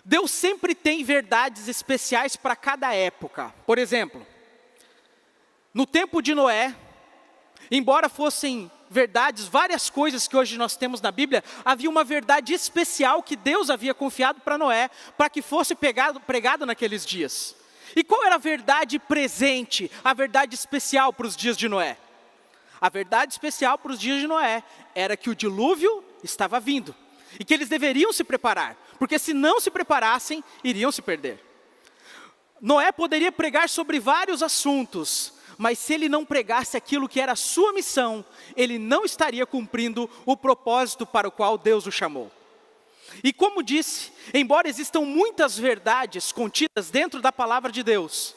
Deus sempre tem verdades especiais para cada época. Por exemplo, no tempo de Noé, embora fossem verdades, várias coisas que hoje nós temos na Bíblia, havia uma verdade especial que Deus havia confiado para Noé, para que fosse pregado naqueles dias. E qual era a verdade presente, a verdade especial para os dias de Noé? A verdade especial para os dias de Noé era que o dilúvio estava vindo e que eles deveriam se preparar, porque se não se preparassem, iriam se perder. Noé poderia pregar sobre vários assuntos, mas se ele não pregasse aquilo que era a sua missão, ele não estaria cumprindo o propósito para o qual Deus o chamou. E como disse, embora existam muitas verdades contidas dentro da palavra de Deus,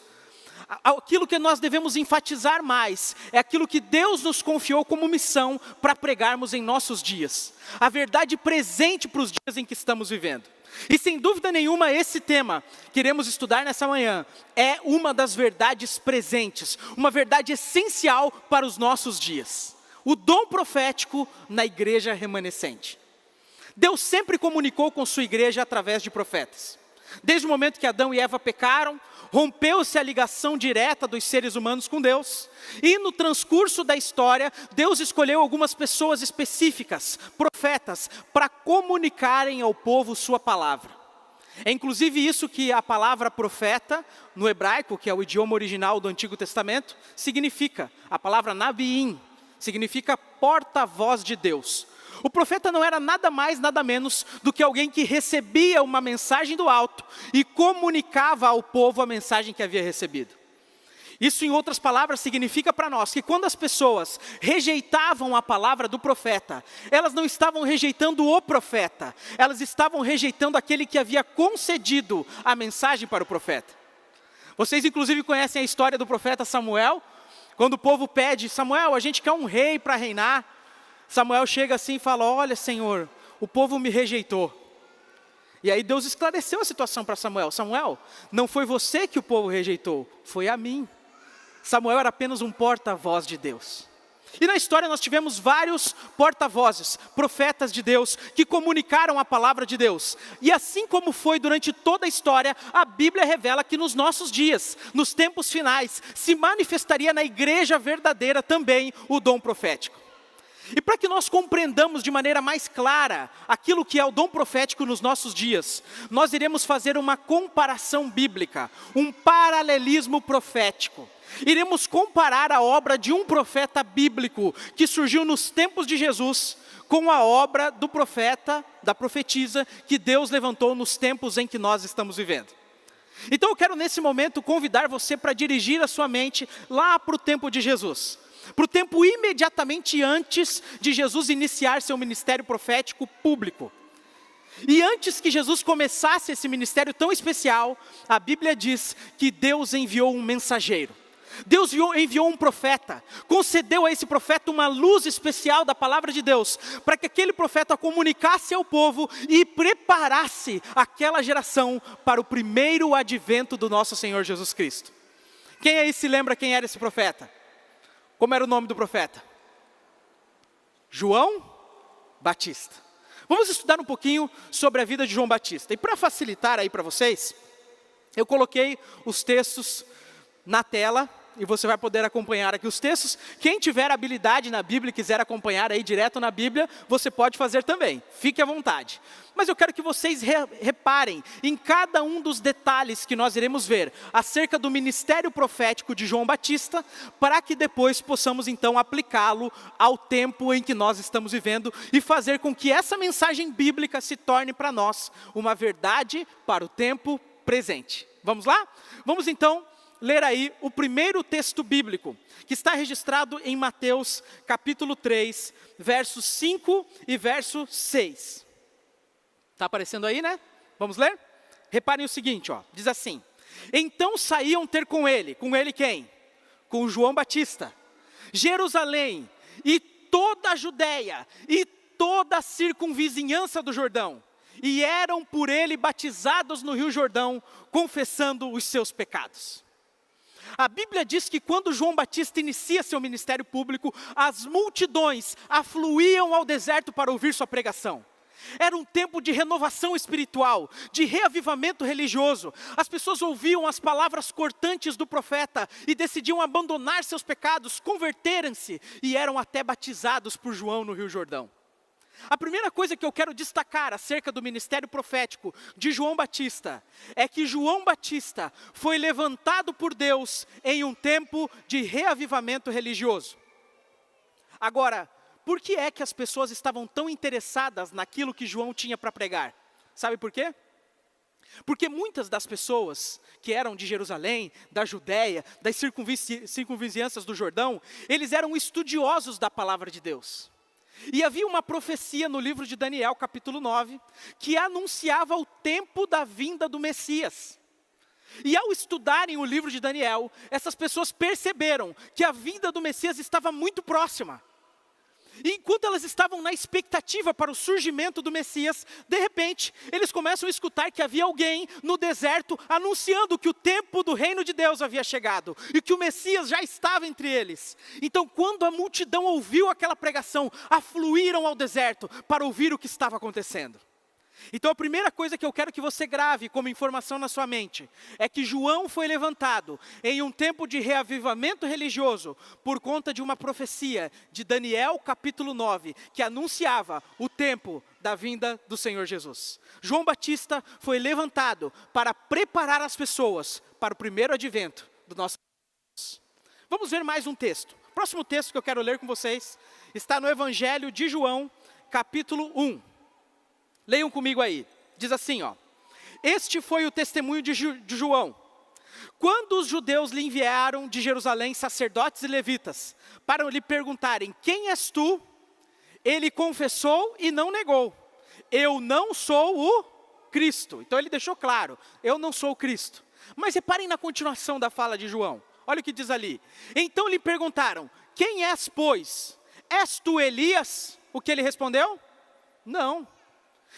aquilo que nós devemos enfatizar mais é aquilo que Deus nos confiou como missão para pregarmos em nossos dias. A verdade presente para os dias em que estamos vivendo. E sem dúvida nenhuma esse tema que iremos estudar nessa manhã é uma das verdades presentes, uma verdade essencial para os nossos dias. O dom profético na igreja remanescente. Deus sempre comunicou com sua igreja através de profetas. Desde o momento que Adão e Eva pecaram, rompeu-se a ligação direta dos seres humanos com Deus. E no transcurso da história, Deus escolheu algumas pessoas específicas, profetas, para comunicarem ao povo sua palavra. É inclusive isso que a palavra profeta, no hebraico, que é o idioma original do Antigo Testamento, significa. A palavra nabiim significa porta-voz de Deus. O profeta não era nada mais, nada menos do que alguém que recebia uma mensagem do alto e comunicava ao povo a mensagem que havia recebido. Isso, em outras palavras, significa para nós que quando as pessoas rejeitavam a palavra do profeta, elas não estavam rejeitando o profeta, elas estavam rejeitando aquele que havia concedido a mensagem para o profeta. Vocês inclusive conhecem a história do profeta Samuel, quando o povo pede: Samuel, a gente quer um rei para reinar. Samuel chega assim e fala: olha, Senhor, o povo me rejeitou. E aí Deus esclareceu a situação para Samuel. Samuel, não foi você que o povo rejeitou, foi a mim. Samuel era apenas um porta-voz de Deus. E na história nós tivemos vários porta-vozes, profetas de Deus, que comunicaram a palavra de Deus. E assim como foi durante toda a história, a Bíblia revela que nos nossos dias, nos tempos finais, se manifestaria na igreja verdadeira também o dom profético. E para que nós compreendamos de maneira mais clara aquilo que é o dom profético nos nossos dias, nós iremos fazer uma comparação bíblica, um paralelismo profético. Iremos comparar a obra de um profeta bíblico que surgiu nos tempos de Jesus com a obra do profeta, da profetisa que Deus levantou nos tempos em que nós estamos vivendo. Então eu quero nesse momento convidar você para dirigir a sua mente lá para o tempo de Jesus. Para o tempo imediatamente antes de Jesus iniciar seu ministério profético público. E antes que Jesus começasse esse ministério tão especial, a Bíblia diz que Deus enviou um mensageiro. Deus enviou um profeta, concedeu a esse profeta uma luz especial da palavra de Deus, para que aquele profeta comunicasse ao povo e preparasse aquela geração para o primeiro advento do nosso Senhor Jesus Cristo. Quem aí se lembra quem era esse profeta? Como era o nome do profeta? João Batista. Vamos estudar um pouquinho sobre a vida de João Batista. E para facilitar aí para vocês, eu coloquei os textos na tela e você vai poder acompanhar aqui os textos. Quem tiver habilidade na Bíblia e quiser acompanhar aí direto na Bíblia, você pode fazer também. Fique à vontade. Mas eu quero que vocês reparem em cada um dos detalhes que nós iremos ver acerca do ministério profético de João Batista, para que depois possamos então aplicá-lo ao tempo em que nós estamos vivendo e fazer com que essa mensagem bíblica se torne para nós uma verdade para o tempo presente. Vamos lá? Vamos então ler aí o primeiro texto bíblico, que está registrado em Mateus capítulo 3, versos 5 e verso 6. Está aparecendo aí, né? Vamos ler? Reparem o seguinte, ó, diz assim: então saíam ter com ele quem? Com João Batista, Jerusalém e toda a Judéia e toda a circunvizinhança do Jordão, e eram por ele batizados no Rio Jordão, confessando os seus pecados. A Bíblia diz que quando João Batista inicia seu ministério público, as multidões afluíam ao deserto para ouvir sua pregação. Era um tempo de renovação espiritual, de reavivamento religioso. As pessoas ouviam as palavras cortantes do profeta e decidiam abandonar seus pecados, converterem-se e eram até batizados por João no Rio Jordão. A primeira coisa que eu quero destacar acerca do ministério profético de João Batista é que João Batista foi levantado por Deus em um tempo de reavivamento religioso. Agora, por que é que as pessoas estavam tão interessadas naquilo que João tinha para pregar? Sabe por quê? Porque muitas das pessoas que eram de Jerusalém, da Judéia, das circunvizinhanças do Jordão, eles eram estudiosos da palavra de Deus. E havia uma profecia no livro de Daniel, capítulo 9, que anunciava o tempo da vinda do Messias. E ao estudarem o livro de Daniel, essas pessoas perceberam que a vinda do Messias estava muito próxima. E enquanto elas estavam na expectativa para o surgimento do Messias, de repente, eles começam a escutar que havia alguém no deserto anunciando que o tempo do reino de Deus havia chegado e que o Messias já estava entre eles. Então, quando a multidão ouviu aquela pregação, afluíram ao deserto para ouvir o que estava acontecendo. Então a primeira coisa que eu quero que você grave como informação na sua mente é que João foi levantado em um tempo de reavivamento religioso por conta de uma profecia de Daniel capítulo 9, que anunciava o tempo da vinda do Senhor Jesus. João Batista foi levantado para preparar as pessoas para o primeiro advento do nosso Jesus. Vamos ver mais um texto. O próximo texto que eu quero ler com vocês está no Evangelho de João, capítulo 1. Leiam comigo aí, diz assim, ó. Este foi o testemunho de João. Quando os judeus lhe enviaram de Jerusalém sacerdotes e levitas, para lhe perguntarem, quem és tu? Ele confessou e não negou, eu não sou o Cristo. Então ele deixou claro, eu não sou o Cristo. Mas reparem na continuação da fala de João, olha o que diz ali. Então lhe perguntaram, quem és, pois? És tu Elias? O que ele respondeu? Não.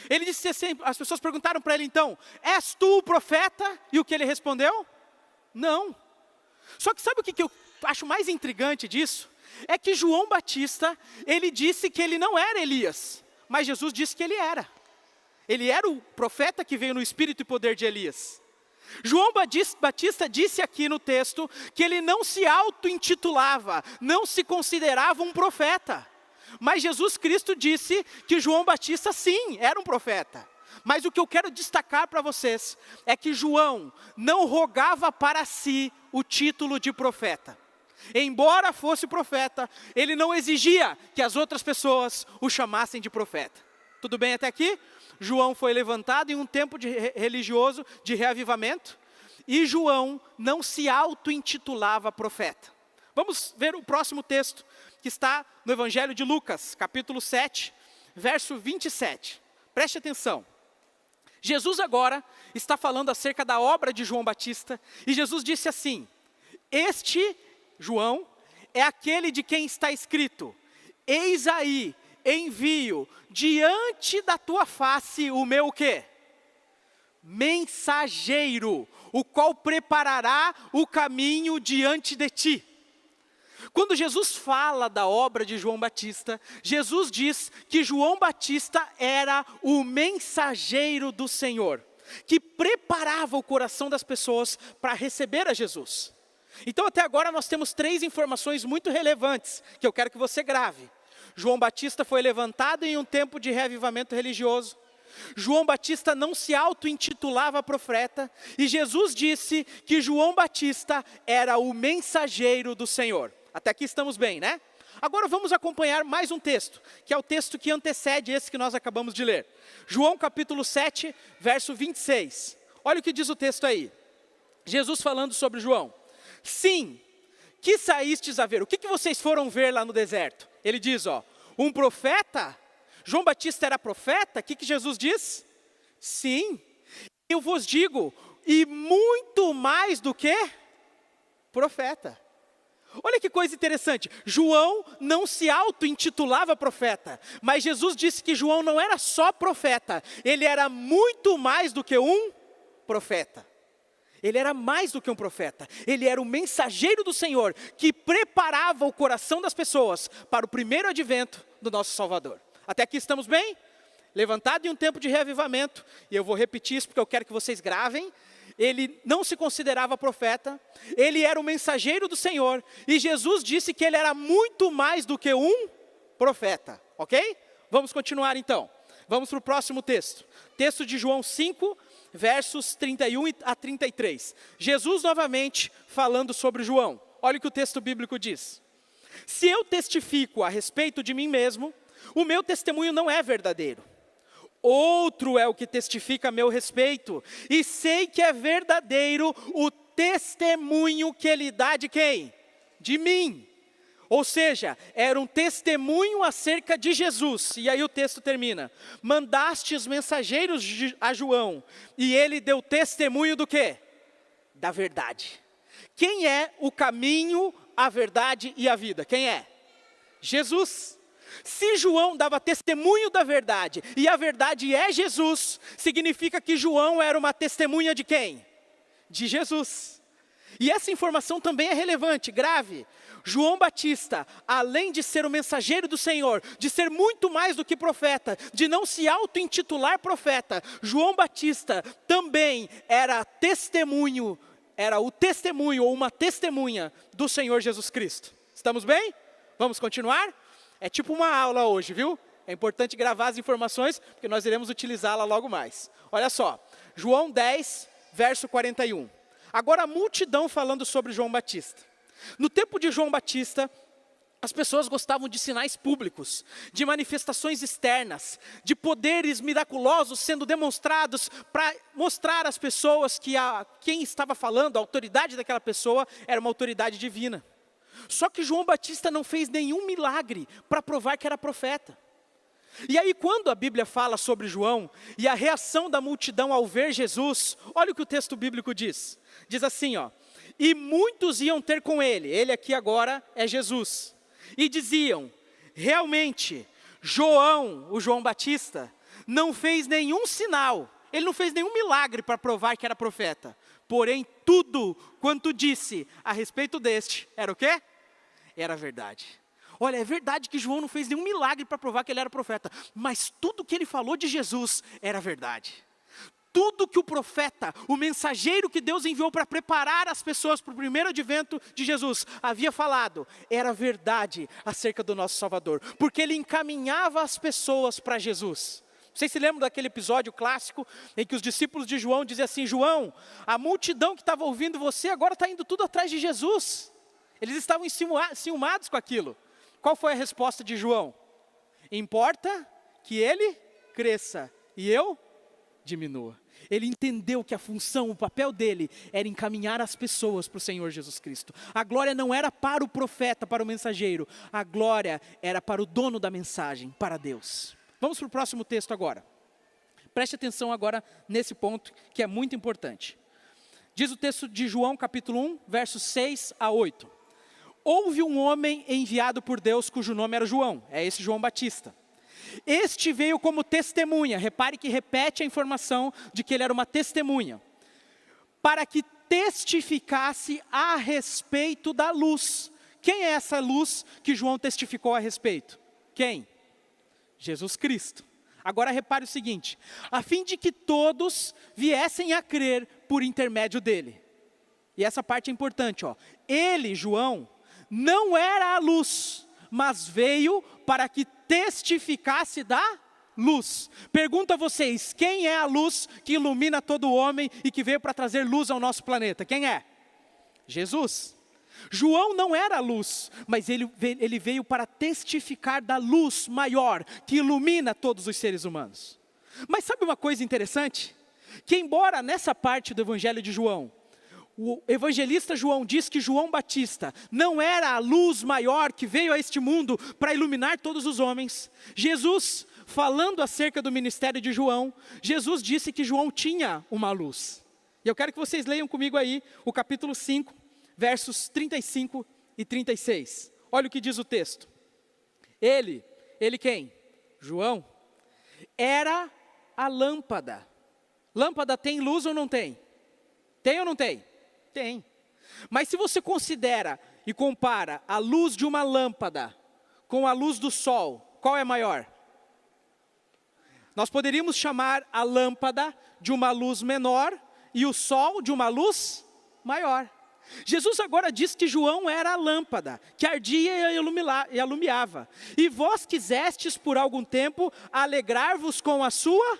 Ele disse assim, as pessoas perguntaram para ele então, és tu o profeta? E o que ele respondeu? Não. Só que sabe o que eu acho mais intrigante disso? É que João Batista, ele disse que ele não era Elias, mas Jesus disse que ele era. Ele era o profeta que veio no espírito e poder de Elias. João Batista disse aqui no texto que ele não se auto-intitulava, não se considerava um profeta. Mas Jesus Cristo disse que João Batista sim, era um profeta. Mas o que eu quero destacar para vocês é que João não rogava para si o título de profeta. Embora fosse profeta, ele não exigia que as outras pessoas o chamassem de profeta. Tudo bem até aqui? João foi levantado em um tempo religioso de reavivamento e João não se auto-intitulava profeta. Vamos ver o próximo texto, que está no Evangelho de Lucas, capítulo 7, verso 27. Preste atenção. Jesus agora está falando acerca da obra de João Batista, e Jesus disse assim, este, João, é aquele de quem está escrito, eis aí, envio diante da tua face o meu o quê? Mensageiro, o qual preparará o caminho diante de ti. Quando Jesus fala da obra de João Batista, Jesus diz que João Batista era o mensageiro do Senhor, que preparava o coração das pessoas para receber a Jesus. Então até agora nós temos 3 informações muito relevantes, que eu quero que você grave. João Batista foi levantado em um tempo de reavivamento religioso. João Batista não se auto-intitulava profeta, e Jesus disse que João Batista era o mensageiro do Senhor. Até aqui estamos bem, né? Agora vamos acompanhar mais um texto, que é o texto que antecede esse que nós acabamos de ler. João capítulo 7, verso 26. Olha o que diz o texto aí. Jesus falando sobre João. Sim, que saístes a ver? O que vocês foram ver lá no deserto? Ele diz, ó, um profeta? João Batista era profeta? O que Jesus diz? Sim, eu vos digo, e muito mais do que profeta. Olha que coisa interessante, João não se auto-intitulava profeta, mas Jesus disse que João não era só profeta, ele era muito mais do que um profeta. Ele era mais do que um profeta, ele era o mensageiro do Senhor, que preparava o coração das pessoas para o primeiro advento do nosso Salvador. Até aqui estamos bem? levantado em um tempo de reavivamento, e eu vou repetir isso porque eu quero que vocês gravem, ele não se considerava profeta, ele era o mensageiro do Senhor, e Jesus disse que ele era muito mais do que um profeta, ok? Vamos continuar então, vamos para o próximo texto, texto de João 5, versos 31 a 33, Jesus novamente falando sobre João, olha o que o texto bíblico diz, se eu testifico a respeito de mim mesmo, o meu testemunho não é verdadeiro, outro é o que testifica a meu respeito, e sei que é verdadeiro o testemunho que ele dá de quem? De mim. Ou seja, era um testemunho acerca de Jesus. E aí o texto termina. Mandaste os mensageiros a João, e ele deu testemunho do quê? Da verdade. Quem é o caminho, a verdade e a vida? Quem é? Jesus. Se João dava testemunho da verdade, e a verdade é Jesus, significa que João era uma testemunha de quem? De Jesus. E essa informação também é relevante, grave. João Batista, além de ser o mensageiro do Senhor, de ser muito mais do que profeta, de não se auto-intitular profeta, João Batista também era testemunho, era o testemunho ou uma testemunha do Senhor Jesus Cristo. Estamos bem? Vamos continuar? É tipo uma aula hoje, viu? É importante gravar as informações, porque nós iremos utilizá-la logo mais. Olha só, João 10, verso 41. Agora a multidão falando sobre João Batista. No tempo de João Batista, as pessoas gostavam de sinais públicos, de manifestações externas, de poderes miraculosos sendo demonstrados para mostrar às pessoas que quem estava falando, a autoridade daquela pessoa, era uma autoridade divina. Só que João Batista não fez nenhum milagre para provar que era profeta. E aí quando a Bíblia fala sobre João e a reação da multidão ao ver Jesus, olha o que o texto bíblico diz. Diz assim, ó, e muitos iam ter com ele aqui agora é Jesus, e diziam, realmente, João, o João Batista, não fez nenhum sinal, ele não fez nenhum milagre para provar que era profeta, porém tudo quanto disse a respeito deste, era o quê? Era verdade. Olha, é verdade que João não fez nenhum milagre para provar que ele era profeta, mas tudo que ele falou de Jesus era verdade. Tudo que o profeta, o mensageiro que Deus enviou para preparar as pessoas para o primeiro advento de Jesus, havia falado, era verdade acerca do nosso Salvador, porque ele encaminhava as pessoas para Jesus. Vocês se lembram daquele episódio clássico em que os discípulos de João diziam assim, João, a multidão que estava ouvindo você agora está indo tudo atrás de Jesus. Eles estavam enciumados com aquilo. Qual foi a resposta de João? Importa que ele cresça e eu diminua. Ele entendeu que a função, o papel dele era encaminhar as pessoas para o Senhor Jesus Cristo. A glória não era para o profeta, para o mensageiro. A glória era para o dono da mensagem, para Deus. Vamos para o próximo texto agora. Preste atenção agora nesse ponto que é muito importante. Diz o texto de João capítulo 1, versos 6 a 8. Houve um homem enviado por Deus cujo nome era João, é esse João Batista. Este veio como testemunha, repare que repete a informação de que ele era uma testemunha, para que testificasse a respeito da luz. Quem é essa luz que João testificou a respeito? Quem? Jesus Cristo. Agora repare o seguinte, a fim de que todos viessem a crer por intermédio dele. E essa parte é importante, ó. Ele, João, não era a luz, mas veio para que testificasse da luz. Pergunto a vocês, quem é a luz que ilumina todo homem e que veio para trazer luz ao nosso planeta? Quem é? Jesus. João não era a luz, mas ele veio para testificar da luz maior que ilumina todos os seres humanos. Mas sabe uma coisa interessante? Que embora nessa parte do Evangelho de João, o evangelista João diz que João Batista não era a luz maior que veio a este mundo para iluminar todos os homens. Jesus, falando acerca do ministério de João, Jesus disse que João tinha uma luz. E eu quero que vocês leiam comigo aí o capítulo 5, versos 35 e 36. Olha o que diz o texto. Ele quem? João, era a lâmpada. Lâmpada tem luz ou não tem? Tem ou não tem? Tem. Mas se você considera e compara a luz de uma lâmpada com a luz do sol, qual é maior? Nós poderíamos chamar a lâmpada de uma luz menor e o sol de uma luz maior. Jesus agora diz que João era a lâmpada, que ardia e alumiava. E vós quisestes por algum tempo alegrar-vos com a sua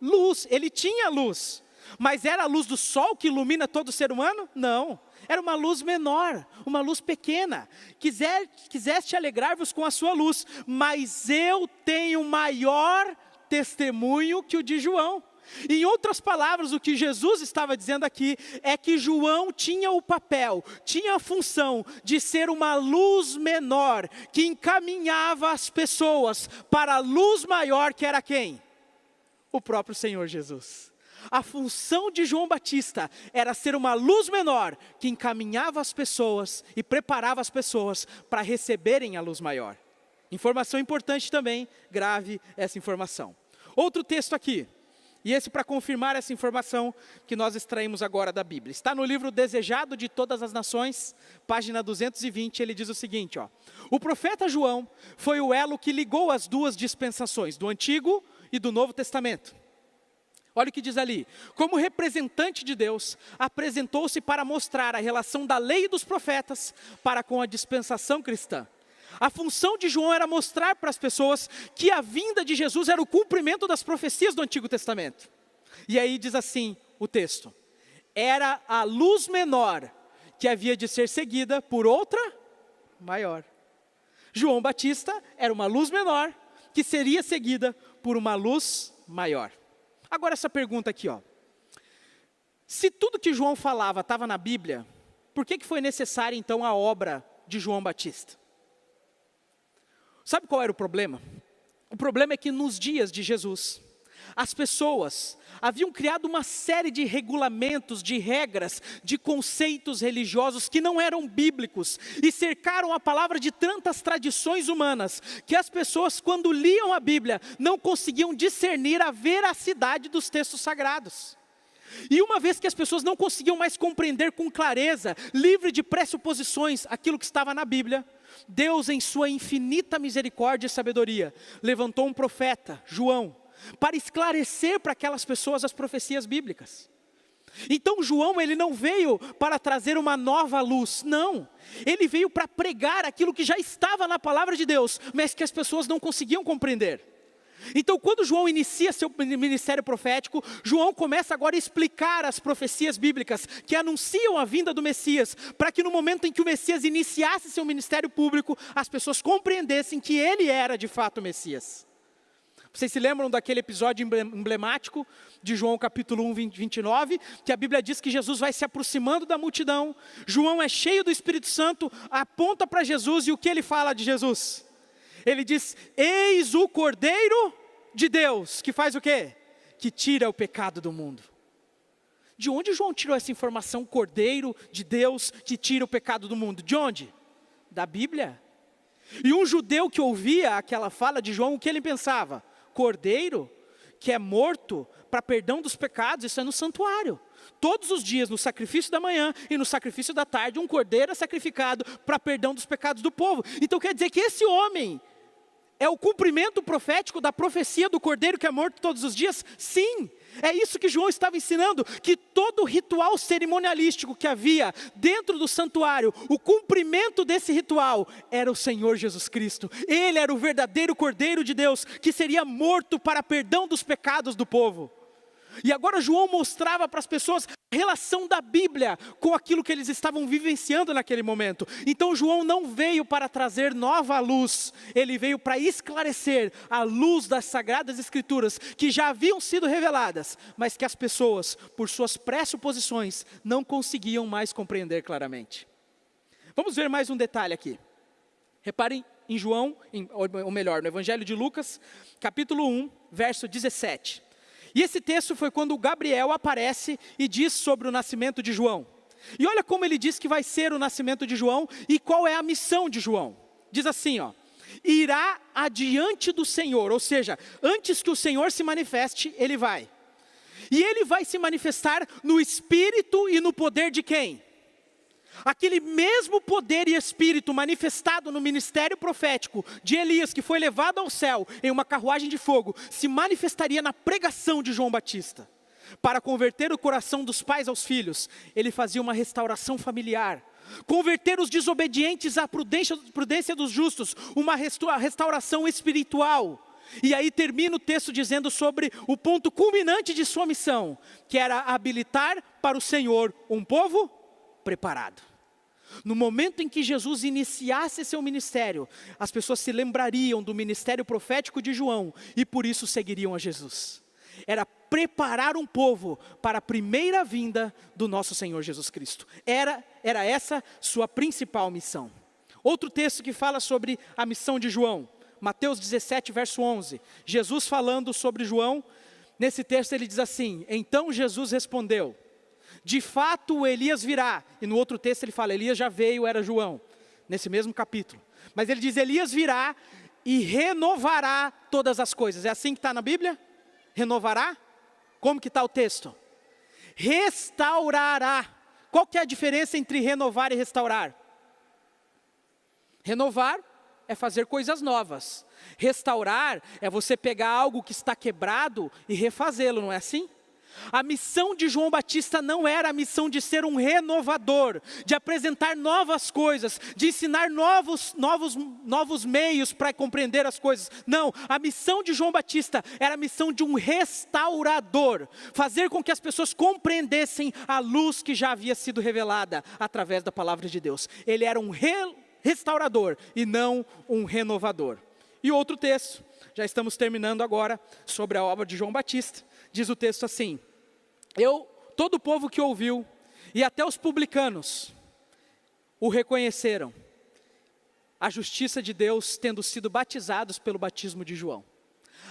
luz. Ele tinha luz, mas era a luz do sol que ilumina todo ser humano? Não, era uma luz menor, uma luz pequena. Quiseste alegrar-vos com a sua luz, mas eu tenho maior testemunho que o de João. Em outras palavras, o que Jesus estava dizendo aqui é que João tinha o papel, tinha a função de ser uma luz menor, que encaminhava as pessoas para a luz maior, que era quem? O próprio Senhor Jesus. A função de João Batista era ser uma luz menor, que encaminhava as pessoas e preparava as pessoas para receberem a luz maior. Informação importante também, grave essa informação. Outro texto aqui, e esse para confirmar essa informação que nós extraímos agora da Bíblia. Está no livro Desejado de Todas as Nações, página 220, ele diz o seguinte, ó: o profeta João foi o elo que ligou as duas dispensações, do Antigo e do Novo Testamento. Olha o que diz ali: como representante de Deus, apresentou-se para mostrar a relação da lei e dos profetas para com a dispensação cristã. A função de João era mostrar para as pessoas que a vinda de Jesus era o cumprimento das profecias do Antigo Testamento. E aí diz assim o texto: era a luz menor que havia de ser seguida por outra maior. João Batista era uma luz menor que seria seguida por uma luz maior. Agora essa pergunta aqui, ó. Se tudo que João falava estava na Bíblia, por que foi necessária então a obra de João Batista? Sabe qual era o problema? O problema é que nos dias de Jesus, as pessoas haviam criado uma série de regulamentos, de regras, de conceitos religiosos que não eram bíblicos e cercaram a palavra de tantas tradições humanas que as pessoas, quando liam a Bíblia, não conseguiam discernir a veracidade dos textos sagrados. E uma vez que as pessoas não conseguiam mais compreender com clareza, livre de pressuposições, aquilo que estava na Bíblia, Deus, em sua infinita misericórdia e sabedoria, levantou um profeta, João, para esclarecer para aquelas pessoas as profecias bíblicas. Então João, ele não veio para trazer uma nova luz, não. Ele veio para pregar aquilo que já estava na palavra de Deus, mas que as pessoas não conseguiam compreender. Então quando João inicia seu ministério profético, João começa agora a explicar as profecias bíblicas que anunciam a vinda do Messias, para que no momento em que o Messias iniciasse seu ministério público, as pessoas compreendessem que ele era de fato o Messias. Vocês se lembram daquele episódio emblemático de João capítulo 1, 29, que a Bíblia diz que Jesus vai se aproximando da multidão, João é cheio do Espírito Santo, aponta para Jesus e o que ele fala de Jesus? Ele diz: eis o Cordeiro de Deus, que faz o quê? Que tira o pecado do mundo. De onde João tirou essa informação? Cordeiro de Deus que tira o pecado do mundo. De onde? Da Bíblia. E um judeu que ouvia aquela fala de João, o que ele pensava? Cordeiro que é morto para perdão dos pecados, isso é no santuário. Todos os dias, no sacrifício da manhã e no sacrifício da tarde, um cordeiro é sacrificado para perdão dos pecados do povo. Então quer dizer que esse homem é o cumprimento profético da profecia do cordeiro que é morto todos os dias? Sim, é isso que João estava ensinando, que todo ritual cerimonialístico que havia dentro do santuário, o cumprimento desse ritual era o Senhor Jesus Cristo. Ele era o verdadeiro Cordeiro de Deus, que seria morto para perdão dos pecados do povo. E agora João mostrava para as pessoas a relação da Bíblia com aquilo que eles estavam vivenciando naquele momento. Então João não veio para trazer nova luz, ele veio para esclarecer a luz das Sagradas Escrituras, que já haviam sido reveladas, mas que as pessoas, por suas pressuposições, não conseguiam mais compreender claramente. Vamos ver mais um detalhe aqui. Reparem em João, ou melhor, no Evangelho de Lucas, capítulo 1, verso 17. E esse texto foi quando Gabriel aparece e diz sobre o nascimento de João. E olha como ele diz que vai ser o nascimento de João e qual é a missão de João. Diz assim, ó: irá adiante do Senhor, ou seja, antes que o Senhor se manifeste, ele vai. E ele vai se manifestar no espírito e no poder de quem? Aquele mesmo poder e espírito manifestado no ministério profético de Elias, que foi levado ao céu em uma carruagem de fogo, se manifestaria na pregação de João Batista. Para converter o coração dos pais aos filhos, ele fazia uma restauração familiar. Converter os desobedientes à prudência dos justos, uma restauração espiritual. E aí termina o texto dizendo sobre o ponto culminante de sua missão, que era habilitar para o Senhor um povo preparado. No momento em que Jesus iniciasse seu ministério, as pessoas se lembrariam do ministério profético de João e por isso seguiriam a Jesus. Era preparar um povo para a primeira vinda do nosso Senhor Jesus Cristo. Era essa sua principal missão. Outro texto que fala sobre a missão de João, Mateus 17, verso 11. Jesus falando sobre João, nesse texto ele diz assim: então Jesus respondeu: de fato o Elias virá. E no outro texto ele fala, Elias já veio, era João, nesse mesmo capítulo. Mas ele diz, Elias virá e renovará todas as coisas. É assim que está na Bíblia? Renovará? Como que está o texto? Restaurará. Qual que é a diferença entre renovar e restaurar? Renovar é fazer coisas novas. Restaurar é você pegar algo que está quebrado e refazê-lo, não é assim? A missão de João Batista não era a missão de ser um renovador, de apresentar novas coisas, de ensinar novos meios para compreender as coisas. Não, a missão de João Batista era a missão de um restaurador, fazer com que as pessoas compreendessem a luz que já havia sido revelada através da palavra de Deus. Ele era um restaurador e não um renovador. E outro texto, já estamos terminando agora, sobre a obra de João Batista. Diz o texto assim: todo o povo que ouviu, e até os publicanos, o reconheceram, a justiça de Deus tendo sido batizados pelo batismo de João.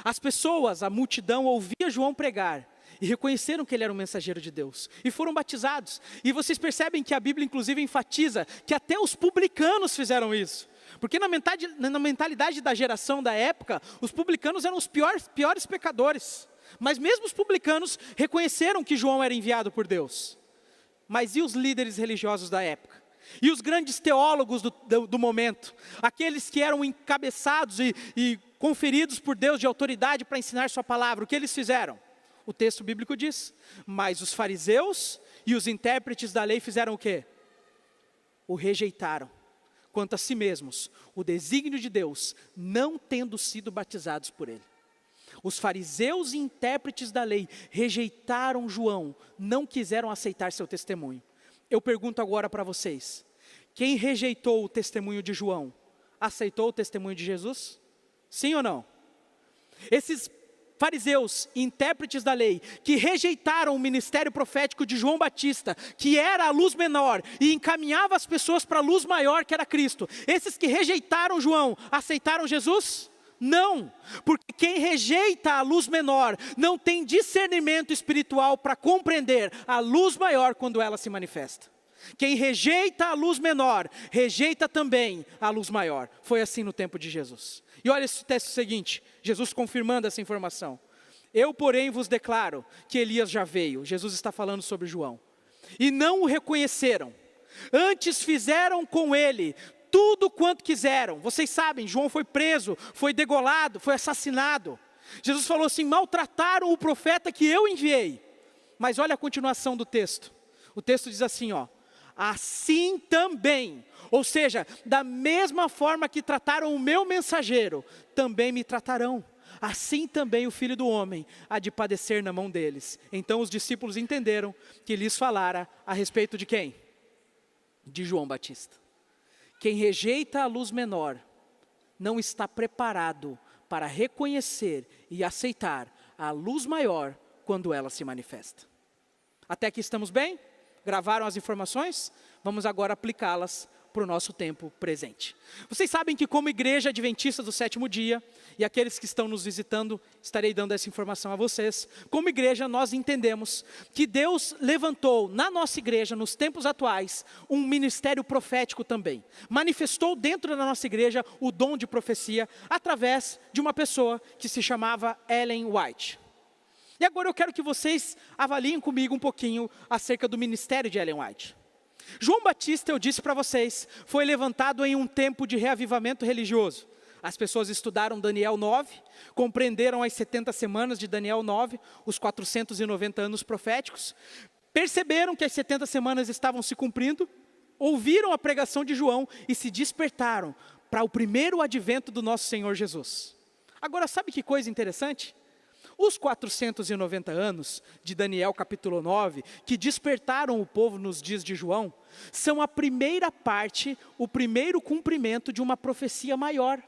As pessoas, a multidão, ouvia João pregar, e reconheceram que ele era um mensageiro de Deus, e foram batizados. E vocês percebem que a Bíblia inclusive enfatiza, que até os publicanos fizeram isso. Porque na mentalidade da geração da época, os publicanos eram os piores pecadores. Mas mesmo os publicanos reconheceram que João era enviado por Deus. Mas e os líderes religiosos da época? E os grandes teólogos do momento? Aqueles que eram encabeçados e conferidos por Deus de autoridade para ensinar sua palavra, o que eles fizeram? O texto bíblico diz, mas os fariseus e os intérpretes da lei fizeram o quê? O rejeitaram, quanto a si mesmos, o desígnio de Deus, não tendo sido batizados por ele. Os fariseus e intérpretes da lei rejeitaram João, não quiseram aceitar seu testemunho. Eu pergunto agora para vocês, quem rejeitou o testemunho de João, aceitou o testemunho de Jesus? Sim ou não? Esses fariseus e intérpretes da lei, que rejeitaram o ministério profético de João Batista, que era a luz menor, e encaminhava as pessoas para a luz maior, que era Cristo. Esses que rejeitaram João, aceitaram Jesus? Não, porque quem rejeita a luz menor, não tem discernimento espiritual para compreender a luz maior quando ela se manifesta. Quem rejeita a luz menor, rejeita também a luz maior. Foi assim no tempo de Jesus. E olha esse texto seguinte, Jesus confirmando essa informação. Eu, porém, vos declaro que Elias já veio. Jesus está falando sobre João. E não o reconheceram. Antes fizeram com ele tudo quanto quiseram. Vocês sabem, João foi preso, foi degolado, foi assassinado. Jesus falou assim, maltrataram o profeta que eu enviei. Mas olha a continuação do texto. O texto diz assim, assim também, ou seja, da mesma forma que trataram o meu mensageiro, também me tratarão. Assim também o Filho do Homem há de padecer na mão deles. Então os discípulos entenderam que lhes falara a respeito de quem? De João Batista. Quem rejeita a luz menor, não está preparado para reconhecer e aceitar a luz maior quando ela se manifesta. Até aqui estamos bem? Gravaram as informações? Vamos agora aplicá-las para o nosso tempo presente. Vocês sabem que como igreja adventista do sétimo dia, e aqueles que estão nos visitando, estarei dando essa informação a vocês, como igreja nós entendemos que Deus levantou na nossa igreja, nos tempos atuais, um ministério profético também. Manifestou dentro da nossa igreja o dom de profecia, através de uma pessoa que se chamava Ellen White. E agora eu quero que vocês avaliem comigo um pouquinho acerca do ministério de Ellen White. João Batista, eu disse para vocês, foi levantado em um tempo de reavivamento religioso. As pessoas estudaram Daniel 9, compreenderam as 70 semanas de Daniel 9, os 490 anos proféticos, perceberam que as 70 semanas estavam se cumprindo, ouviram a pregação de João e se despertaram para o primeiro advento do nosso Senhor Jesus. Agora, sabe que coisa interessante? Os 490 anos de Daniel capítulo 9, que despertaram o povo nos dias de João, são a primeira parte, o primeiro cumprimento de uma profecia maior,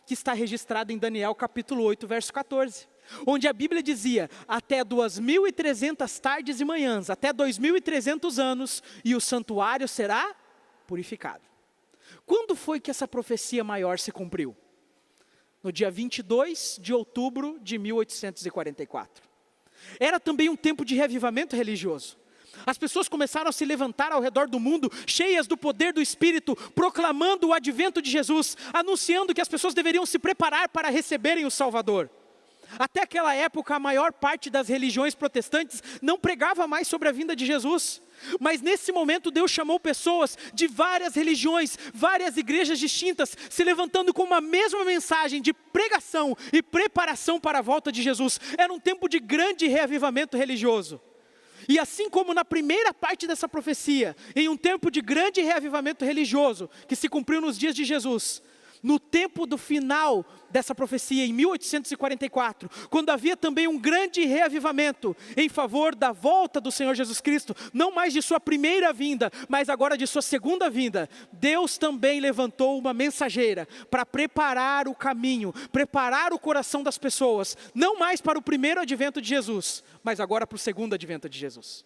que está registrada em Daniel capítulo 8, verso 14. Onde a Bíblia dizia, até 2.300 tardes e manhãs, até 2.300 anos, e o santuário será purificado. Quando foi que essa profecia maior se cumpriu? No dia 22 de outubro de 1844. Era também um tempo de reavivamento religioso. As pessoas começaram a se levantar ao redor do mundo, cheias do poder do Espírito, proclamando o advento de Jesus, anunciando que as pessoas deveriam se preparar para receberem o Salvador. Até aquela época, a maior parte das religiões protestantes não pregava mais sobre a vinda de Jesus. Mas nesse momento Deus chamou pessoas de várias religiões, várias igrejas distintas, se levantando com uma mesma mensagem de pregação e preparação para a volta de Jesus. Era um tempo de grande reavivamento religioso. E assim como na primeira parte dessa profecia, em um tempo de grande reavivamento religioso, que se cumpriu nos dias de Jesus, no tempo do final dessa profecia, em 1844, quando havia também um grande reavivamento em favor da volta do Senhor Jesus Cristo, não mais de sua primeira vinda, mas agora de sua segunda vinda, Deus também levantou uma mensageira para preparar o caminho, preparar o coração das pessoas, não mais para o primeiro advento de Jesus, mas agora para o segundo advento de Jesus.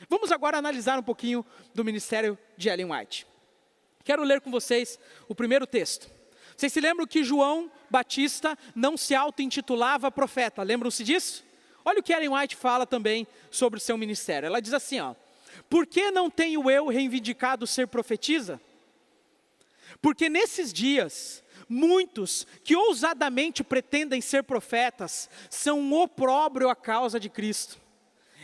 Vamos agora analisar um pouquinho do ministério de Ellen White. Quero ler com vocês o primeiro texto. Vocês se lembram que João Batista não se auto-intitulava profeta? Lembram-se disso? Olha o que Ellen White fala também sobre o seu ministério. Ela diz assim, por que não tenho eu reivindicado ser profetisa? Porque nesses dias, muitos que ousadamente pretendem ser profetas, são um opróbrio à causa de Cristo.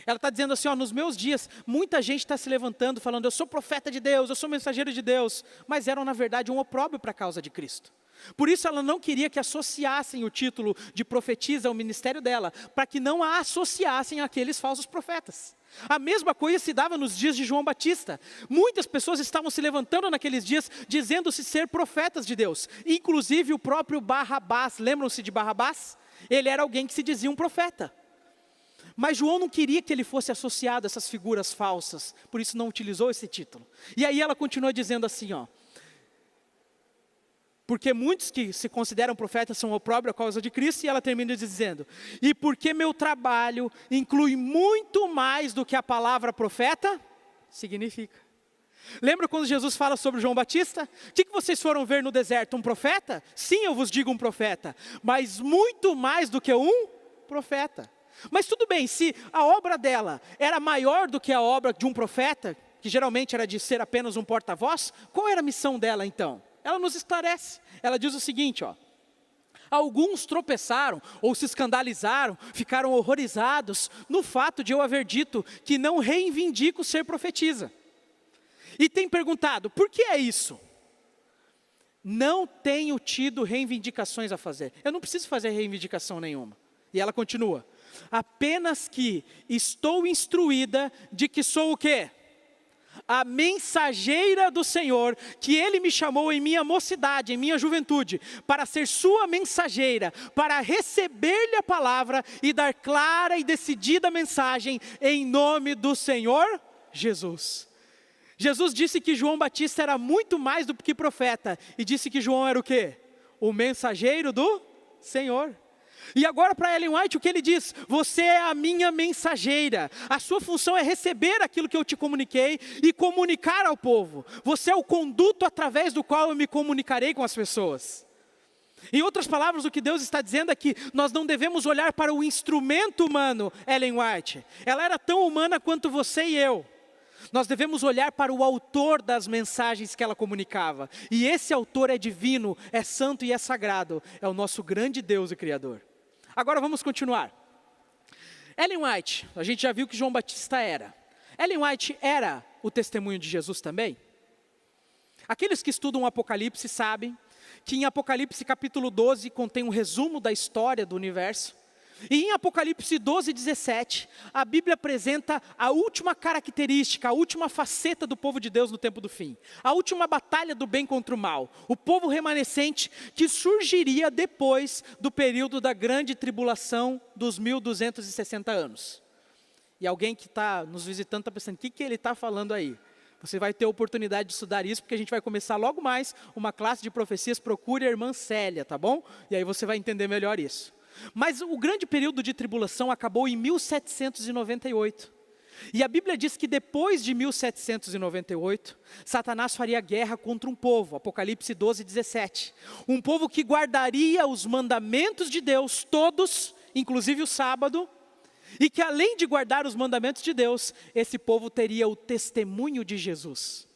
Ela está dizendo assim, nos meus dias, muita gente está se levantando, falando, eu sou profeta de Deus, eu sou mensageiro de Deus, mas eram na verdade um opróbrio para a causa de Cristo. Por isso ela não queria que associassem o título de profetisa ao ministério dela, para que não a associassem àqueles falsos profetas. A mesma coisa se dava nos dias de João Batista. Muitas pessoas estavam se levantando naqueles dias, dizendo-se ser profetas de Deus. Inclusive o próprio Barrabás, lembram-se de Barrabás? Ele era alguém que se dizia um profeta. Mas João não queria que ele fosse associado a essas figuras falsas, por isso não utilizou esse título. E aí ela continua dizendo assim, porque muitos que se consideram profetas são opróbrio à causa de Cristo, e ela termina dizendo, e porque meu trabalho inclui muito mais do que a palavra profeta, significa. Lembra quando Jesus fala sobre João Batista? O que vocês foram ver no deserto? Um profeta? Sim, eu vos digo um profeta, mas muito mais do que um profeta. Mas tudo bem, se a obra dela era maior do que a obra de um profeta, que geralmente era de ser apenas um porta-voz, qual era a missão dela então? Ela nos esclarece, ela diz o seguinte, alguns tropeçaram ou se escandalizaram, ficaram horrorizados no fato de eu haver dito que não reivindico ser profetisa. E tem perguntado, por que é isso? Não tenho tido reivindicações a fazer, eu não preciso fazer reivindicação nenhuma. E ela continua, apenas que estou instruída de que sou o quê? A mensageira do Senhor, que Ele me chamou em minha mocidade, em minha juventude, para ser sua mensageira, para receber-lhe a palavra e dar clara e decidida mensagem em nome do Senhor Jesus. Jesus disse que João Batista era muito mais do que profeta, e disse que João era o quê? O mensageiro do Senhor. E agora para Ellen White o que ele diz? Você é a minha mensageira, a sua função é receber aquilo que eu te comuniquei e comunicar ao povo. Você é o conduto através do qual eu me comunicarei com as pessoas. Em outras palavras, o que Deus está dizendo é que nós não devemos olhar para o instrumento humano, Ellen White. Ela era tão humana quanto você e eu. Nós devemos olhar para o autor das mensagens que ela comunicava. E esse autor é divino, é santo e é sagrado. É o nosso grande Deus e Criador. Agora vamos continuar. Ellen White, a gente já viu que João Batista era. Ellen White era o testemunho de Jesus também? Aqueles que estudam o Apocalipse sabem que em Apocalipse capítulo 12 contém um resumo da história do universo. E em Apocalipse 12, 17, a Bíblia apresenta a última característica, a última faceta do povo de Deus no tempo do fim. A última batalha do bem contra o mal. O povo remanescente que surgiria depois do período da grande tribulação dos 1260 anos. E alguém que está nos visitando está pensando, o que ele está falando aí? Você vai ter a oportunidade de estudar isso, porque a gente vai começar logo mais uma classe de profecias. Procure a irmã Célia, tá bom? E aí você vai entender melhor isso. Mas o grande período de tribulação acabou em 1798. E a Bíblia diz que depois de 1798, Satanás faria guerra contra um povo, Apocalipse 12, 17. Um povo que guardaria os mandamentos de Deus, todos, inclusive o sábado, e que além de guardar os mandamentos de Deus, esse povo teria o testemunho de Jesus.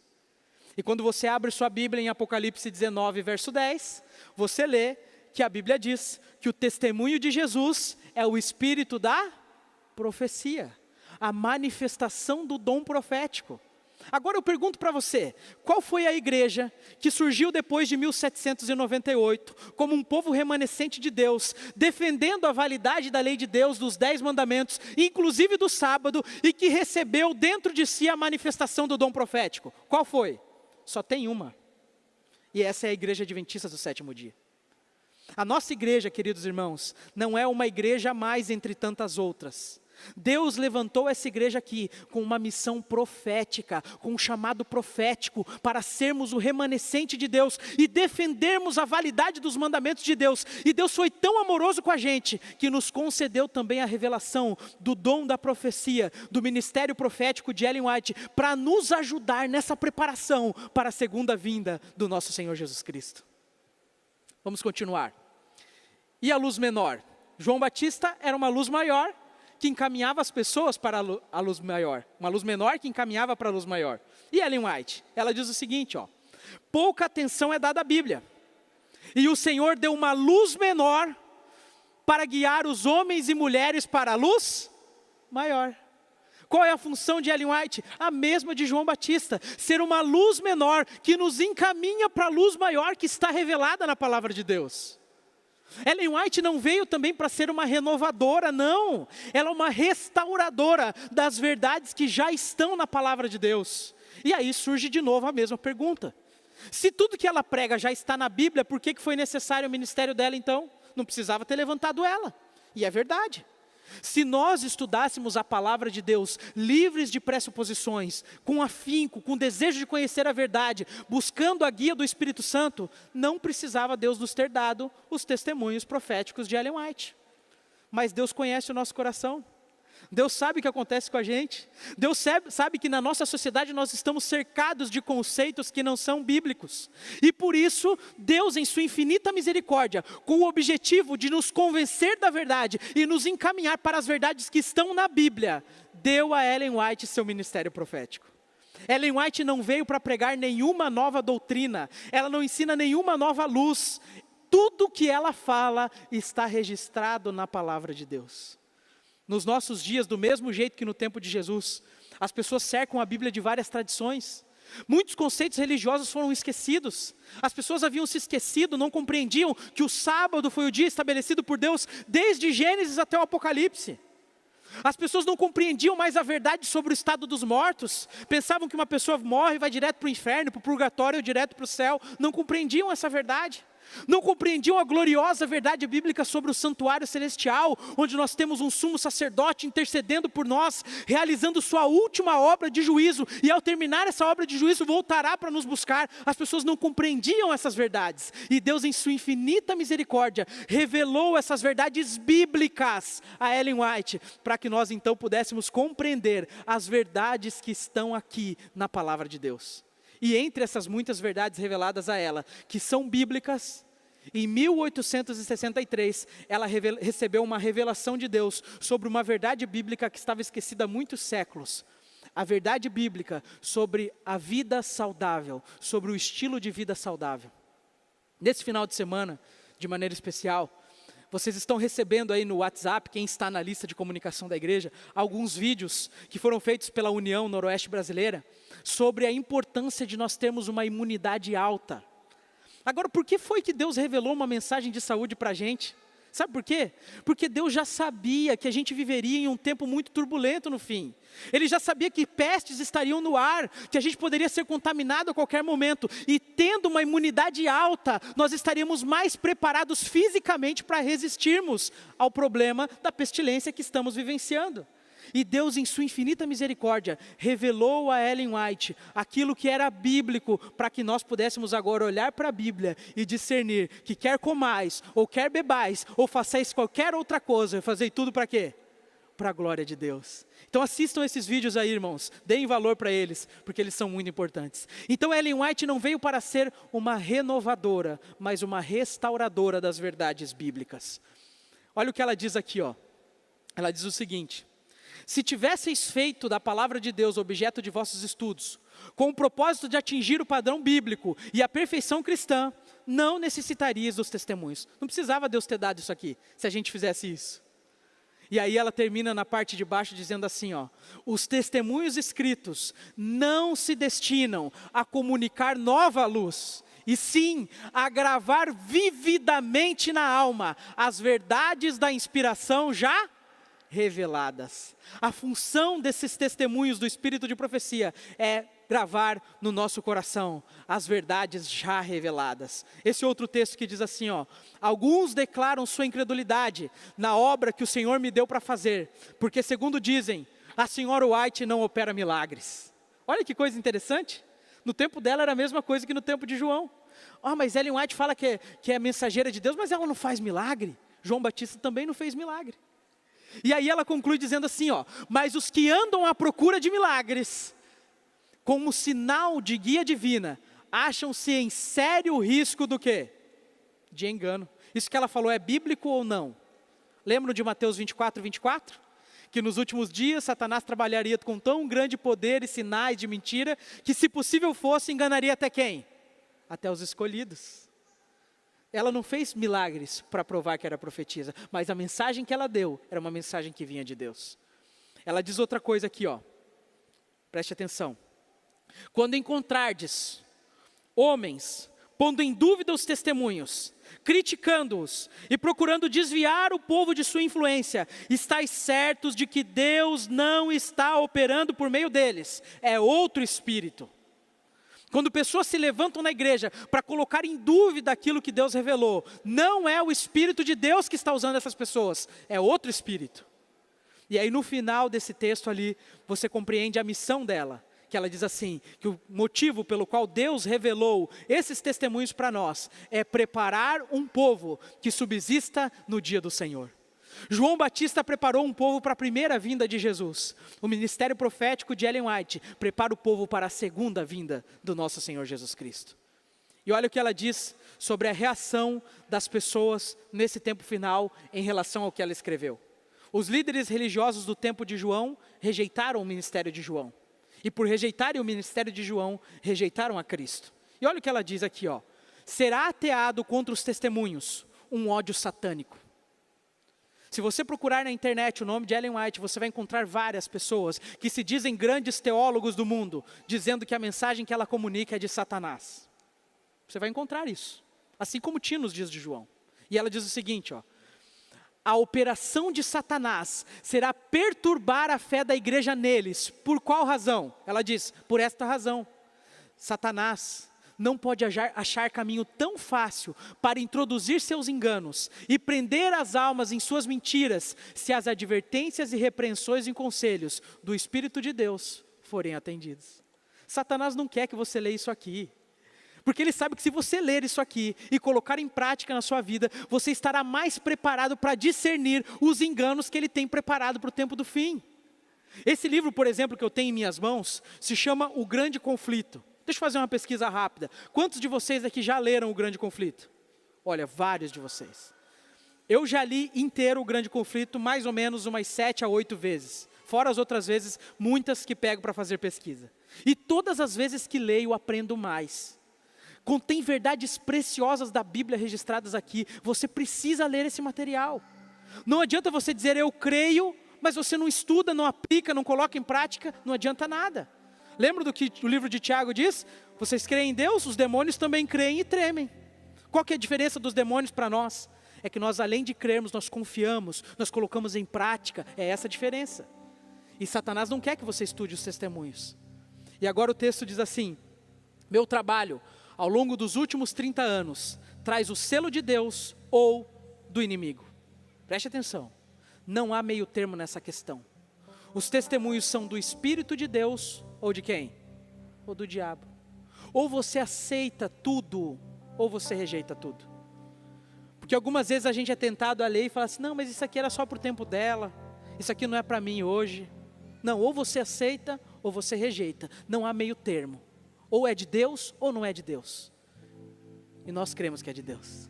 E quando você abre sua Bíblia em Apocalipse 19, verso 10, você lê que a Bíblia diz que o testemunho de Jesus é o espírito da profecia, a manifestação do dom profético. Agora eu pergunto para você, qual foi a igreja que surgiu depois de 1798, como um povo remanescente de Deus, defendendo a validade da lei de Deus, dos 10 mandamentos, inclusive do sábado, e que recebeu dentro de si a manifestação do dom profético? Qual foi? Só tem uma, e essa é a igreja adventista do sétimo dia. A nossa igreja, queridos irmãos, não é uma igreja a mais entre tantas outras. Deus levantou essa igreja aqui com uma missão profética, com um chamado profético, para sermos o remanescente de Deus e defendermos a validade dos mandamentos de Deus. E Deus foi tão amoroso com a gente, que nos concedeu também a revelação do dom da profecia, do ministério profético de Ellen White, para nos ajudar nessa preparação para a segunda vinda do nosso Senhor Jesus Cristo. Vamos continuar. E a luz menor? João Batista era uma luz maior, que encaminhava as pessoas para a luz maior. Uma luz menor que encaminhava para a luz maior. E Ellen White? Ela diz o seguinte, pouca atenção é dada à Bíblia. E o Senhor deu uma luz menor para guiar os homens e mulheres para a luz maior. Qual é a função de Ellen White? A mesma de João Batista, ser uma luz menor que nos encaminha para a luz maior que está revelada na palavra de Deus. Ellen White não veio também para ser uma renovadora, não. Ela é uma restauradora das verdades que já estão na palavra de Deus. E aí surge de novo a mesma pergunta. Se tudo que ela prega já está na Bíblia, por que foi necessário o ministério dela então? Não precisava ter levantado ela. E é verdade. Se nós estudássemos a palavra de Deus, livres de pressuposições, com afinco, com desejo de conhecer a verdade, buscando a guia do Espírito Santo, não precisava Deus nos ter dado os testemunhos proféticos de Ellen White. Mas Deus conhece o nosso coração. Deus sabe o que acontece com a gente. Deus sabe que na nossa sociedade nós estamos cercados de conceitos que não são bíblicos. E por isso, Deus em sua infinita misericórdia, com o objetivo de nos convencer da verdade e nos encaminhar para as verdades que estão na Bíblia, deu a Ellen White seu ministério profético. Ellen White não veio para pregar nenhuma nova doutrina. Ela não ensina nenhuma nova luz. Tudo que ela fala está registrado na palavra de Deus. Nos nossos dias, do mesmo jeito que no tempo de Jesus, as pessoas cercam a Bíblia de várias tradições. Muitos conceitos religiosos foram esquecidos. As pessoas haviam se esquecido, não compreendiam que o sábado foi o dia estabelecido por Deus desde Gênesis até o Apocalipse. As pessoas não compreendiam mais a verdade sobre o estado dos mortos. Pensavam que uma pessoa morre e vai direto para o inferno, para o purgatório ou direto para o céu. Não compreendiam essa verdade. Não compreendiam a gloriosa verdade bíblica sobre o santuário celestial, onde nós temos um sumo sacerdote intercedendo por nós, realizando sua última obra de juízo, e ao terminar essa obra de juízo voltará para nos buscar. As pessoas não compreendiam essas verdades, e Deus em sua infinita misericórdia revelou essas verdades bíblicas a Ellen White, para que nós então pudéssemos compreender as verdades que estão aqui na palavra de Deus. E entre essas muitas verdades reveladas a ela, que são bíblicas, em 1863, ela recebeu uma revelação de Deus sobre uma verdade bíblica que estava esquecida há muitos séculos. A verdade bíblica sobre a vida saudável, sobre o estilo de vida saudável. Nesse final de semana, de maneira especial, vocês estão recebendo aí no WhatsApp, quem está na lista de comunicação da igreja, alguns vídeos que foram feitos pela União Noroeste Brasileira sobre a importância de nós termos uma imunidade alta. Agora, por que foi que Deus revelou uma mensagem de saúde para a gente? Sabe por quê? Porque Deus já sabia que a gente viveria em um tempo muito turbulento no fim. Ele já sabia que pestes estariam no ar, que a gente poderia ser contaminado a qualquer momento. E tendo uma imunidade alta, nós estaríamos mais preparados fisicamente para resistirmos ao problema da pestilência que estamos vivenciando. E Deus, em sua infinita misericórdia, revelou a Ellen White aquilo que era bíblico, para que nós pudéssemos agora olhar para a Bíblia e discernir que quer comais, ou quer bebais, ou façais qualquer outra coisa, fazer tudo para quê? Para a glória de Deus. Então assistam esses vídeos aí, irmãos, deem valor para eles, porque eles são muito importantes. Então Ellen White não veio para ser uma renovadora, mas uma restauradora das verdades bíblicas. Olha o que ela diz aqui, ó. Ela diz o seguinte: se tivesseis feito da palavra de Deus objeto de vossos estudos, com o propósito de atingir o padrão bíblico e a perfeição cristã, não necessitarias dos testemunhos. Não precisava Deus ter dado isso aqui, se a gente fizesse isso. E aí ela termina na parte de baixo dizendo assim, ó: os testemunhos escritos não se destinam a comunicar nova luz, e sim a gravar vividamente na alma as verdades da inspiração já reveladas. A função desses testemunhos do Espírito de profecia é gravar no nosso coração as verdades já reveladas. Esse outro texto que diz assim, ó: alguns declaram sua incredulidade na obra que o Senhor me deu para fazer, porque segundo dizem, a senhora White não opera milagres. Olha que coisa interessante. No tempo dela era a mesma coisa que no tempo de João. Mas Ellen White fala que é mensageira de Deus, mas ela não faz milagre. João Batista também não fez milagre. E aí ela conclui dizendo assim, ó: mas os que andam à procura de milagres, como sinal de guia divina, acham-se em sério risco do quê? De engano. Isso que ela falou é bíblico ou não? Lembram de Mateus 24:24? Que nos últimos dias Satanás trabalharia com tão grande poder e sinais de mentira, que se possível fosse, enganaria até quem? Até os escolhidos. Ela não fez milagres para provar que era profetisa, mas a mensagem que ela deu era uma mensagem que vinha de Deus. Ela diz outra coisa aqui, ó. Preste atenção. Quando encontrardes homens pondo em dúvida os testemunhos, criticando-os e procurando desviar o povo de sua influência, estais certos de que Deus não está operando por meio deles, é outro espírito. Quando pessoas se levantam na igreja para colocar em dúvida aquilo que Deus revelou, não é o Espírito de Deus que está usando essas pessoas, é outro espírito. E aí no final desse texto ali, você compreende a missão dela, que ela diz assim, que o motivo pelo qual Deus revelou esses testemunhos para nós, é preparar um povo que subsista no dia do Senhor. João Batista preparou um povo para a primeira vinda de Jesus. O ministério profético de Ellen White prepara o povo para a segunda vinda do nosso Senhor Jesus Cristo. E olha o que ela diz sobre a reação das pessoas nesse tempo final em relação ao que ela escreveu. Os líderes religiosos do tempo de João rejeitaram o ministério de João. E por rejeitarem o ministério de João, rejeitaram a Cristo. E olha o que ela diz aqui, ó: será ateado contra os testemunhos um ódio satânico. Se você procurar na internet o nome de Ellen White, você vai encontrar várias pessoas que se dizem grandes teólogos do mundo, dizendo que a mensagem que ela comunica é de Satanás. Você vai encontrar isso, assim como tinha nos dias de João. E ela diz o seguinte, ó: a operação de Satanás será perturbar a fé da igreja neles. Por qual razão? Ela diz, por esta razão. Satanás não pode achar caminho tão fácil para introduzir seus enganos e prender as almas em suas mentiras, se as advertências e repreensões e conselhos do Espírito de Deus forem atendidos. Satanás não quer que você leia isso aqui, porque ele sabe que se você ler isso aqui e colocar em prática na sua vida, você estará mais preparado para discernir os enganos que ele tem preparado para o tempo do fim. Esse livro, por exemplo, que eu tenho em minhas mãos, se chama O Grande Conflito. Deixa eu fazer uma pesquisa rápida. Quantos de vocês aqui já leram O Grande Conflito? Olha, vários de vocês. Eu já li inteiro O Grande Conflito mais ou menos umas 7 a 8 vezes. Fora as outras vezes, muitas que pego para fazer pesquisa. E todas as vezes que leio, aprendo mais. Contém verdades preciosas da Bíblia registradas aqui. Você precisa ler esse material. Não adianta você dizer eu creio, mas você não estuda, não aplica, não coloca em prática, não adianta nada. Lembra do que o livro de Tiago diz? Vocês creem em Deus, os demônios também creem e tremem. Qual que é a diferença dos demônios para nós? É que nós, além de crermos, nós confiamos, nós colocamos em prática. É essa a diferença. E Satanás não quer que você estude os testemunhos. E agora o texto diz assim: meu trabalho, ao longo dos últimos 30 anos, traz o selo de Deus ou do inimigo. Preste atenção, não há meio termo nessa questão. Os testemunhos são do Espírito de Deus ou de quem? Ou do diabo. Ou você aceita tudo, ou você rejeita tudo. Porque algumas vezes a gente é tentado a ler e fala assim, não, mas isso aqui era só para o tempo dela, isso aqui não é para mim hoje. Não, ou você aceita, ou você rejeita, não há meio termo. Ou é de Deus, ou não é de Deus. E nós cremos que é de Deus.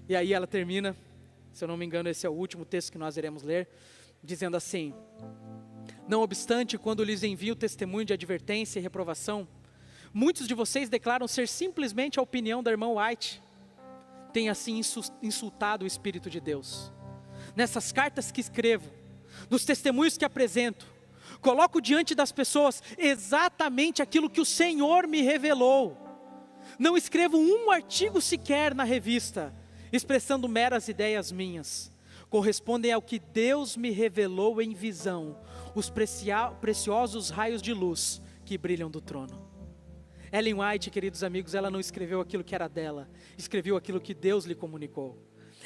E aí ela termina, se eu não me engano esse é o último texto que nós iremos ler, dizendo assim: não obstante, quando lhes envio testemunho de advertência e reprovação, muitos de vocês declaram ser simplesmente a opinião da irmã White. Tem assim insultado o Espírito de Deus. Nessas cartas que escrevo, nos testemunhos que apresento, coloco diante das pessoas exatamente aquilo que o Senhor me revelou. Não escrevo um artigo sequer na revista, expressando meras ideias minhas. Correspondem ao que Deus me revelou em visão, os preciosos raios de luz que brilham do trono. Ellen White, queridos amigos, ela não escreveu aquilo que era dela, escreveu aquilo que Deus lhe comunicou.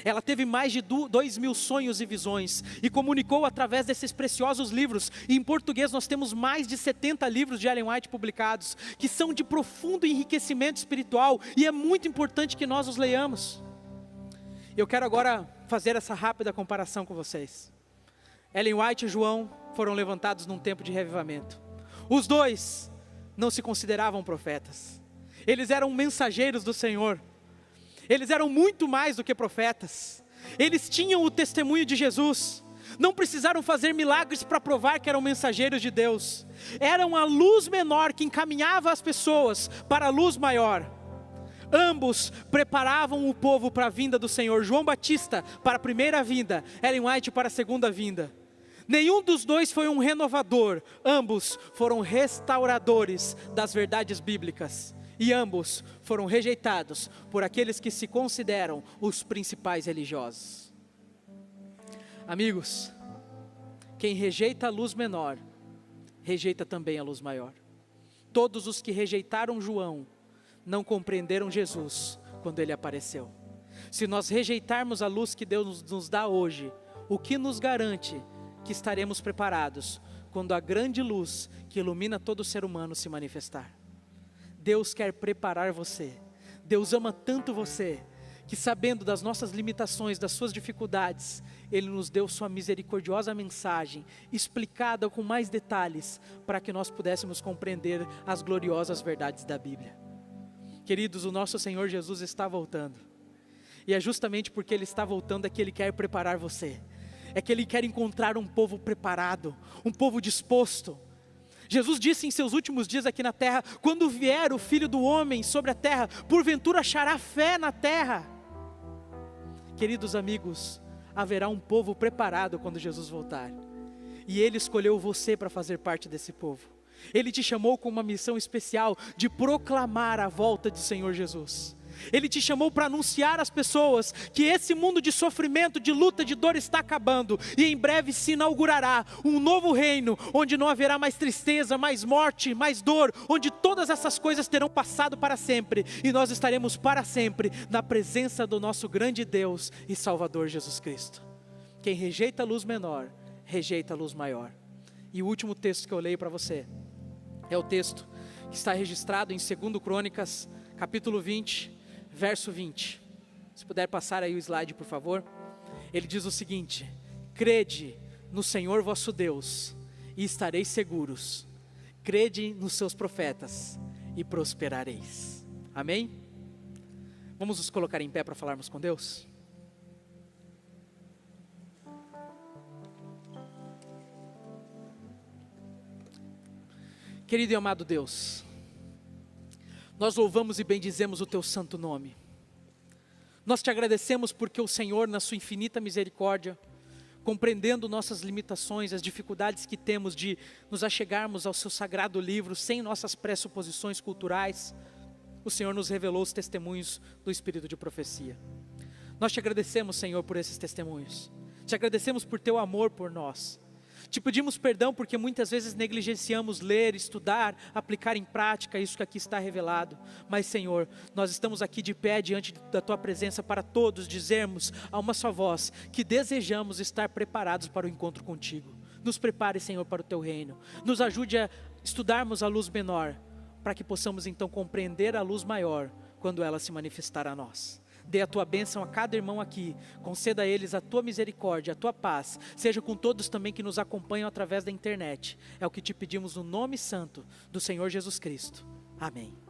Ela teve mais de 2.000 sonhos e visões, e comunicou através desses preciosos livros. E em português nós temos mais de 70 livros de Ellen White publicados, que são de profundo enriquecimento espiritual, e é muito importante que nós os leiamos. Eu quero agora fazer essa rápida comparação com vocês. Ellen White e João foram levantados num tempo de revivamento. Os dois não se consideravam profetas, eles eram mensageiros do Senhor, eles eram muito mais do que profetas, eles tinham o testemunho de Jesus, não precisaram fazer milagres para provar que eram mensageiros de Deus, eram a luz menor que encaminhava as pessoas para a luz maior. Ambos preparavam o povo para a vinda do Senhor. João Batista para a primeira vinda, Ellen White para a segunda vinda. Nenhum dos dois foi um renovador, ambos foram restauradores das verdades bíblicas. E ambos foram rejeitados por aqueles que se consideram os principais religiosos. Amigos, quem rejeita a luz menor, rejeita também a luz maior. Todos os que rejeitaram João, não compreenderam Jesus quando ele apareceu. Se nós rejeitarmos a luz que Deus nos dá hoje, o que nos garante que estaremos preparados quando a grande luz que ilumina todo ser humano se manifestar? Deus quer preparar você. Deus ama tanto você, que sabendo das nossas limitações, das suas dificuldades, Ele nos deu sua misericordiosa mensagem, explicada com mais detalhes, para que nós pudéssemos compreender as gloriosas verdades da Bíblia. Queridos, o nosso Senhor Jesus está voltando. E é justamente porque Ele está voltando é que Ele quer preparar você. É que Ele quer encontrar um povo preparado, um povo disposto. Jesus disse em seus últimos dias aqui na terra: quando vier o Filho do Homem sobre a terra, porventura achará fé na terra. Queridos amigos, haverá um povo preparado quando Jesus voltar. E Ele escolheu você para fazer parte desse povo. Ele te chamou com uma missão especial de proclamar a volta do Senhor Jesus. Ele te chamou para anunciar às pessoas que esse mundo de sofrimento, de luta, de dor está acabando. E em breve se inaugurará um novo reino, onde não haverá mais tristeza, mais morte, mais dor, onde todas essas coisas terão passado para sempre. E nós estaremos para sempre na presença do nosso grande Deus e Salvador Jesus Cristo. Quem rejeita a luz menor, rejeita a luz maior. E o último texto que eu leio para você é o texto que está registrado em 2 Crônicas, capítulo 20, verso 20. Se puder passar aí o slide, por favor. Ele diz o seguinte: crede no Senhor vosso Deus e estareis seguros. Crede nos seus profetas e prosperareis. Amém? Vamos nos colocar em pé para falarmos com Deus? Querido e amado Deus, Nós louvamos e bendizemos o teu santo nome. Nós te agradecemos porque o Senhor, na sua infinita misericórdia, compreendendo nossas limitações, as dificuldades que temos de nos achegarmos ao seu sagrado livro sem nossas pressuposições culturais, o Senhor nos revelou os testemunhos do Espírito de profecia. Nós te agradecemos, Senhor, por esses testemunhos. Te agradecemos por teu amor por nós. Te pedimos perdão porque muitas vezes negligenciamos ler, estudar, aplicar em prática isso que aqui está revelado. Mas, Senhor, nós estamos aqui de pé diante da Tua presença para todos dizermos a uma só voz que desejamos estar preparados para o encontro contigo. Nos prepare, Senhor, para o Teu reino. Nos ajude a estudarmos a luz menor, para que possamos então compreender a luz maior quando ela se manifestar a nós. Dê a Tua bênção a cada irmão aqui, conceda a eles a Tua misericórdia, a Tua paz, seja com todos também que nos acompanham através da internet. É o que te pedimos no nome santo do Senhor Jesus Cristo. Amém.